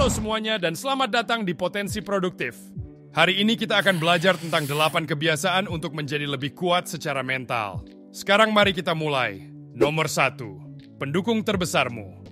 Halo semuanya dan selamat datang di Potensi Produktif. Hari ini kita akan belajar tentang 8 kebiasaan untuk menjadi lebih kuat secara mental. Sekarang mari kita mulai. Nomor 1. Pendukung terbesarmu.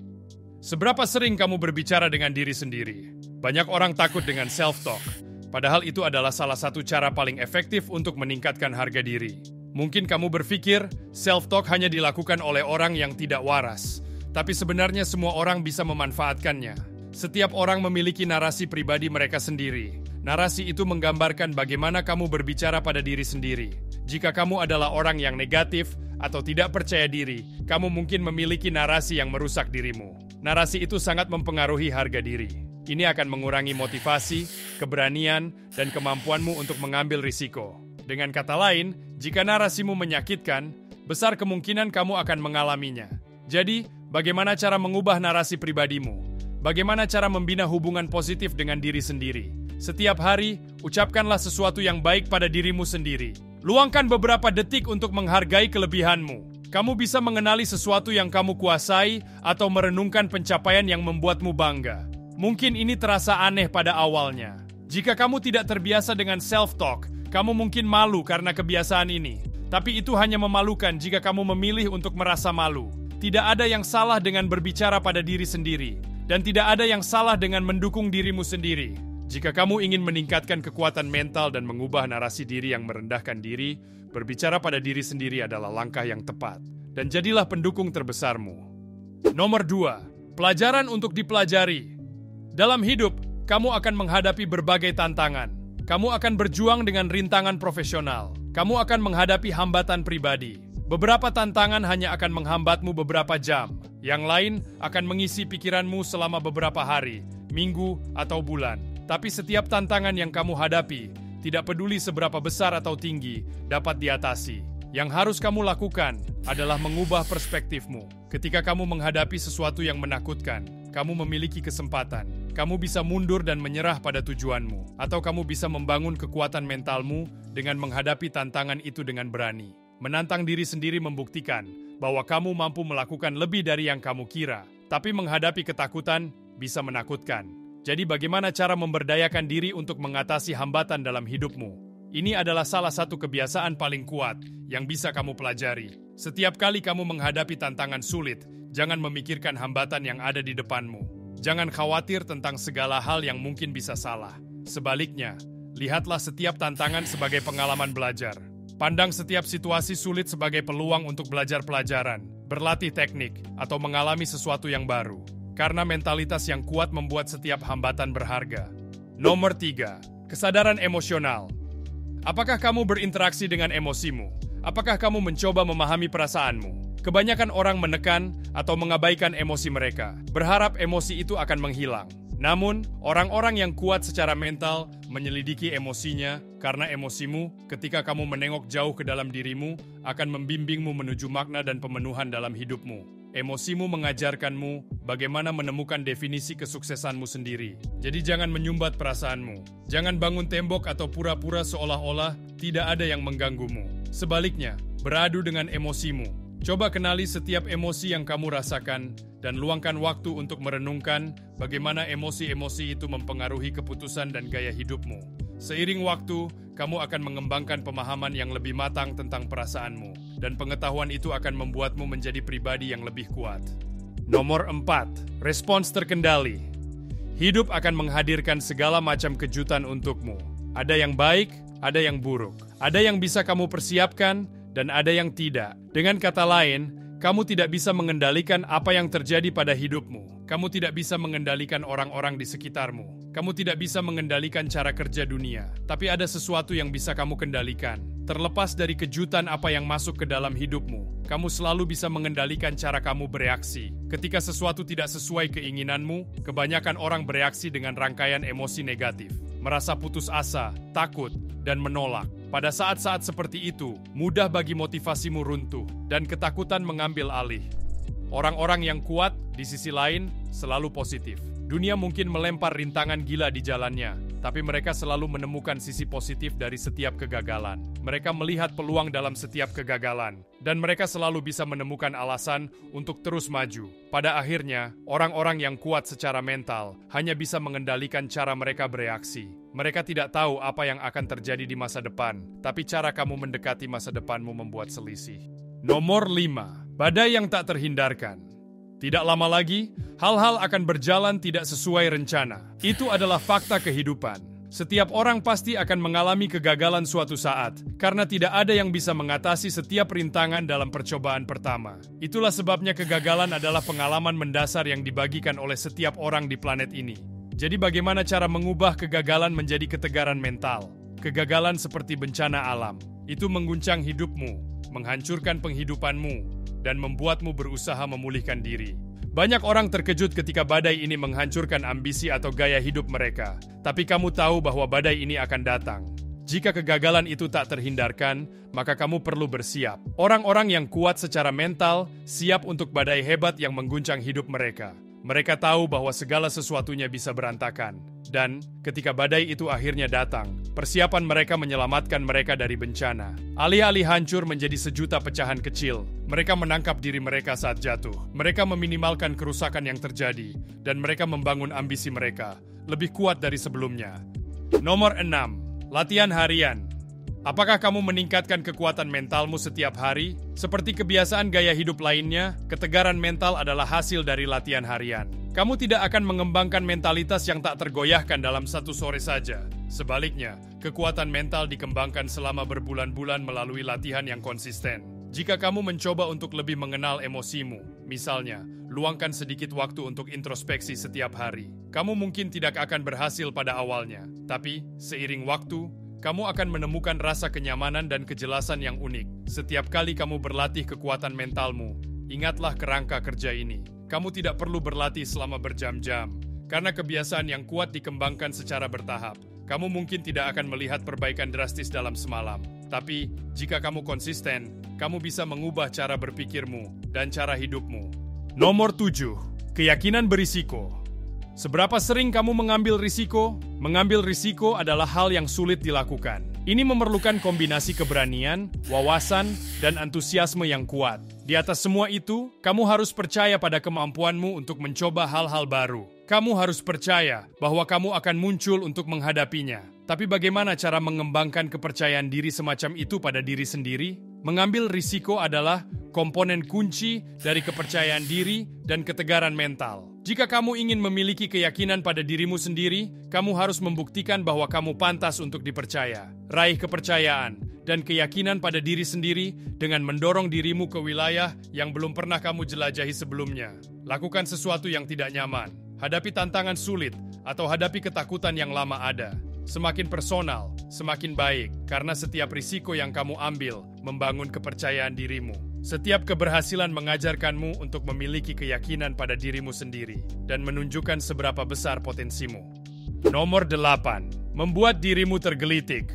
Seberapa sering kamu berbicara dengan diri sendiri? Banyak orang takut dengan self-talk. Padahal itu adalah salah satu cara paling efektif untuk meningkatkan harga diri. Mungkin kamu berpikir self-talk hanya dilakukan oleh orang yang tidak waras. Tapi sebenarnya semua orang bisa memanfaatkannya. Setiap orang memiliki narasi pribadi mereka sendiri. Narasi itu menggambarkan bagaimana kamu berbicara pada diri sendiri. Jika kamu adalah orang yang negatif atau tidak percaya diri, kamu mungkin memiliki narasi yang merusak dirimu. Narasi itu sangat mempengaruhi harga diri. Ini akan mengurangi motivasi, keberanian, dan kemampuanmu untuk mengambil risiko. Dengan kata lain, jika narasimu menyakitkan, besar kemungkinan kamu akan mengalaminya. Jadi, bagaimana cara mengubah narasi pribadimu? Bagaimana cara membina hubungan positif dengan diri sendiri? Setiap hari, ucapkanlah sesuatu yang baik pada dirimu sendiri. Luangkan beberapa detik untuk menghargai kelebihanmu. Kamu bisa mengenali sesuatu yang kamu kuasai atau merenungkan pencapaian yang membuatmu bangga. Mungkin ini terasa aneh pada awalnya. Jika kamu tidak terbiasa dengan self-talk, kamu mungkin malu karena kebiasaan ini. Tapi itu hanya memalukan jika kamu memilih untuk merasa malu. Tidak ada yang salah dengan berbicara pada diri sendiri. Dan tidak ada yang salah dengan mendukung dirimu sendiri. Jika kamu ingin meningkatkan kekuatan mental dan mengubah narasi diri yang merendahkan diri, berbicara pada diri sendiri adalah langkah yang tepat. Dan jadilah pendukung terbesarmu. Nomor 2. Pelajaran untuk dipelajari. Dalam hidup, kamu akan menghadapi berbagai tantangan. Kamu akan berjuang dengan rintangan profesional. Kamu akan menghadapi hambatan pribadi. Beberapa tantangan hanya akan menghambatmu beberapa jam. Yang lain akan mengisi pikiranmu selama beberapa hari, minggu, atau bulan. Tapi setiap tantangan yang kamu hadapi, tidak peduli seberapa besar atau tinggi, dapat diatasi. Yang harus kamu lakukan adalah mengubah perspektifmu. Ketika kamu menghadapi sesuatu yang menakutkan, kamu memiliki kesempatan. Kamu bisa mundur dan menyerah pada tujuanmu. Atau kamu bisa membangun kekuatan mentalmu dengan menghadapi tantangan itu dengan berani. Menantang diri sendiri membuktikan bahwa kamu mampu melakukan lebih dari yang kamu kira. Tapi menghadapi ketakutan bisa menakutkan. Jadi bagaimana cara memberdayakan diri untuk mengatasi hambatan dalam hidupmu? Ini adalah salah satu kebiasaan paling kuat yang bisa kamu pelajari. Setiap kali kamu menghadapi tantangan sulit, jangan memikirkan hambatan yang ada di depanmu. Jangan khawatir tentang segala hal yang mungkin bisa salah. Sebaliknya, lihatlah setiap tantangan sebagai pengalaman belajar. Pandang setiap situasi sulit sebagai peluang untuk belajar pelajaran, berlatih teknik, atau mengalami sesuatu yang baru. Karena mentalitas yang kuat membuat setiap hambatan berharga. Nomor 3. Kesadaran emosional. Apakah kamu berinteraksi dengan emosimu? Apakah kamu mencoba memahami perasaanmu? Kebanyakan orang menekan atau mengabaikan emosi mereka, berharap emosi itu akan menghilang. Namun, orang-orang yang kuat secara mental menyelidiki emosinya karena emosimu ketika kamu menengok jauh ke dalam dirimu akan membimbingmu menuju makna dan pemenuhan dalam hidupmu. Emosimu mengajarkanmu bagaimana menemukan definisi kesuksesanmu sendiri. Jadi jangan menyumbat perasaanmu. Jangan bangun tembok atau pura-pura seolah-olah tidak ada yang mengganggumu. Sebaliknya, beradu dengan emosimu. Coba kenali setiap emosi yang kamu rasakan dan luangkan waktu untuk merenungkan bagaimana emosi-emosi itu mempengaruhi keputusan dan gaya hidupmu. Seiring waktu, kamu akan mengembangkan pemahaman yang lebih matang tentang perasaanmu, dan pengetahuan itu akan membuatmu menjadi pribadi yang lebih kuat. Nomor 4. Respons terkendali. Hidup akan menghadirkan segala macam kejutan untukmu. Ada yang baik, ada yang buruk. Ada yang bisa kamu persiapkan, dan ada yang tidak. Dengan kata lain, kamu tidak bisa mengendalikan apa yang terjadi pada hidupmu. Kamu tidak bisa mengendalikan orang-orang di sekitarmu. Kamu tidak bisa mengendalikan cara kerja dunia. Tapi ada sesuatu yang bisa kamu kendalikan. Terlepas dari kejutan apa yang masuk ke dalam hidupmu, kamu selalu bisa mengendalikan cara kamu bereaksi. Ketika sesuatu tidak sesuai keinginanmu, kebanyakan orang bereaksi dengan rangkaian emosi negatif. Merasa putus asa, takut, dan menolak. Pada saat-saat seperti itu, mudah bagi motivasimu runtuh dan ketakutan mengambil alih. Orang-orang yang kuat, di sisi lain, selalu positif. Dunia mungkin melempar rintangan gila di jalannya, tapi mereka selalu menemukan sisi positif dari setiap kegagalan. Mereka melihat peluang dalam setiap kegagalan, dan mereka selalu bisa menemukan alasan untuk terus maju. Pada akhirnya, orang-orang yang kuat secara mental hanya bisa mengendalikan cara mereka bereaksi. Mereka tidak tahu apa yang akan terjadi di masa depan, tapi cara kamu mendekati masa depanmu membuat selisih. Nomor 5. Badai yang tak terhindarkan. Tidak lama lagi, hal-hal akan berjalan tidak sesuai rencana. Itu adalah fakta kehidupan. Setiap orang pasti akan mengalami kegagalan suatu saat, karena tidak ada yang bisa mengatasi setiap rintangan dalam percobaan pertama. Itulah sebabnya kegagalan adalah pengalaman mendasar yang dibagikan oleh setiap orang di planet ini. Jadi bagaimana cara mengubah kegagalan menjadi ketegaran mental? Kegagalan seperti bencana alam. Itu mengguncang hidupmu, menghancurkan penghidupanmu, dan membuatmu berusaha memulihkan diri. Banyak orang terkejut ketika badai ini menghancurkan ambisi atau gaya hidup mereka. Tapi kamu tahu bahwa badai ini akan datang. Jika kegagalan itu tak terhindarkan, maka kamu perlu bersiap. Orang-orang yang kuat secara mental, siap untuk badai hebat yang mengguncang hidup mereka. Mereka tahu bahwa segala sesuatunya bisa berantakan. Dan ketika badai itu akhirnya datang, persiapan mereka menyelamatkan mereka dari bencana. Alih-alih hancur menjadi sejuta pecahan kecil, mereka menangkap diri mereka saat jatuh. Mereka meminimalkan kerusakan yang terjadi, dan mereka membangun ambisi mereka lebih kuat dari sebelumnya. Nomor 6. Latihan harian. Apakah kamu meningkatkan kekuatan mentalmu setiap hari? Seperti kebiasaan gaya hidup lainnya, ketegaran mental adalah hasil dari latihan harian. Kamu tidak akan mengembangkan mentalitas yang tak tergoyahkan dalam satu sore saja. Sebaliknya, kekuatan mental dikembangkan selama berbulan-bulan melalui latihan yang konsisten. Jika kamu mencoba untuk lebih mengenal emosimu, misalnya, luangkan sedikit waktu untuk introspeksi setiap hari. Kamu mungkin tidak akan berhasil pada awalnya, tapi seiring waktu, kamu akan menemukan rasa kenyamanan dan kejelasan yang unik. Setiap kali kamu berlatih kekuatan mentalmu, ingatlah kerangka kerja ini. Kamu tidak perlu berlatih selama berjam-jam, karena kebiasaan yang kuat dikembangkan secara bertahap. Kamu mungkin tidak akan melihat perbaikan drastis dalam semalam. Tapi, jika kamu konsisten, kamu bisa mengubah cara berpikirmu dan cara hidupmu. Nomor 7. Keyakinan berisiko. Seberapa sering kamu mengambil risiko? Mengambil risiko adalah hal yang sulit dilakukan. Ini memerlukan kombinasi keberanian, wawasan, dan antusiasme yang kuat. Di atas semua itu, kamu harus percaya pada kemampuanmu untuk mencoba hal-hal baru. Kamu harus percaya bahwa kamu akan muncul untuk menghadapinya. Tapi bagaimana cara mengembangkan kepercayaan diri semacam itu pada diri sendiri? Mengambil risiko adalah komponen kunci dari kepercayaan diri dan ketegaran mental. Jika kamu ingin memiliki keyakinan pada dirimu sendiri, kamu harus membuktikan bahwa kamu pantas untuk dipercaya. Raih kepercayaan dan keyakinan pada diri sendiri dengan mendorong dirimu ke wilayah yang belum pernah kamu jelajahi sebelumnya. Lakukan sesuatu yang tidak nyaman. Hadapi tantangan sulit atau hadapi ketakutan yang lama ada. Semakin personal, semakin baik, karena setiap risiko yang kamu ambil membangun kepercayaan dirimu. Setiap keberhasilan mengajarkanmu untuk memiliki keyakinan pada dirimu sendiri dan menunjukkan seberapa besar potensimu. Nomor 8. Membuat dirimu tergelitik.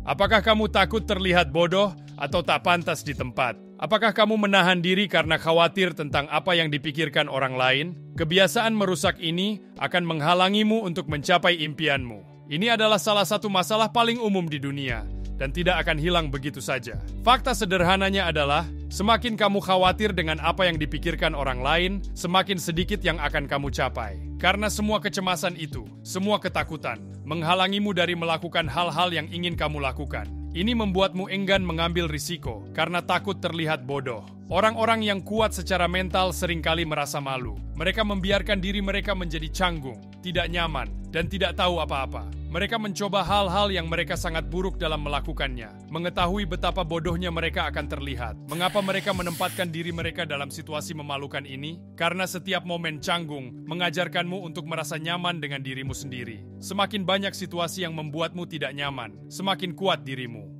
Apakah kamu takut terlihat bodoh atau tak pantas di tempat? Apakah kamu menahan diri karena khawatir tentang apa yang dipikirkan orang lain? Kebiasaan merusak ini akan menghalangimu untuk mencapai impianmu. Ini adalah salah satu masalah paling umum di dunia dan tidak akan hilang begitu saja. Fakta sederhananya adalah, semakin kamu khawatir dengan apa yang dipikirkan orang lain, semakin sedikit yang akan kamu capai. Karena semua kecemasan itu, semua ketakutan, menghalangimu dari melakukan hal-hal yang ingin kamu lakukan. Ini membuatmu enggan mengambil risiko karena takut terlihat bodoh. Orang-orang yang kuat secara mental seringkali merasa malu. Mereka membiarkan diri mereka menjadi canggung, tidak nyaman, dan tidak tahu apa-apa. Mereka mencoba hal-hal yang mereka sangat buruk dalam melakukannya. Mengetahui betapa bodohnya mereka akan terlihat. Mengapa mereka menempatkan diri mereka dalam situasi memalukan ini? Karena setiap momen canggung mengajarkanmu untuk merasa nyaman dengan dirimu sendiri. Semakin banyak situasi yang membuatmu tidak nyaman, semakin kuat dirimu.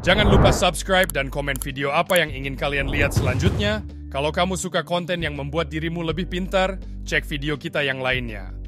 Jangan lupa subscribe dan komen video apa yang ingin kalian lihat selanjutnya. Kalau kamu suka konten yang membuat dirimu lebih pintar, cek video kita yang lainnya.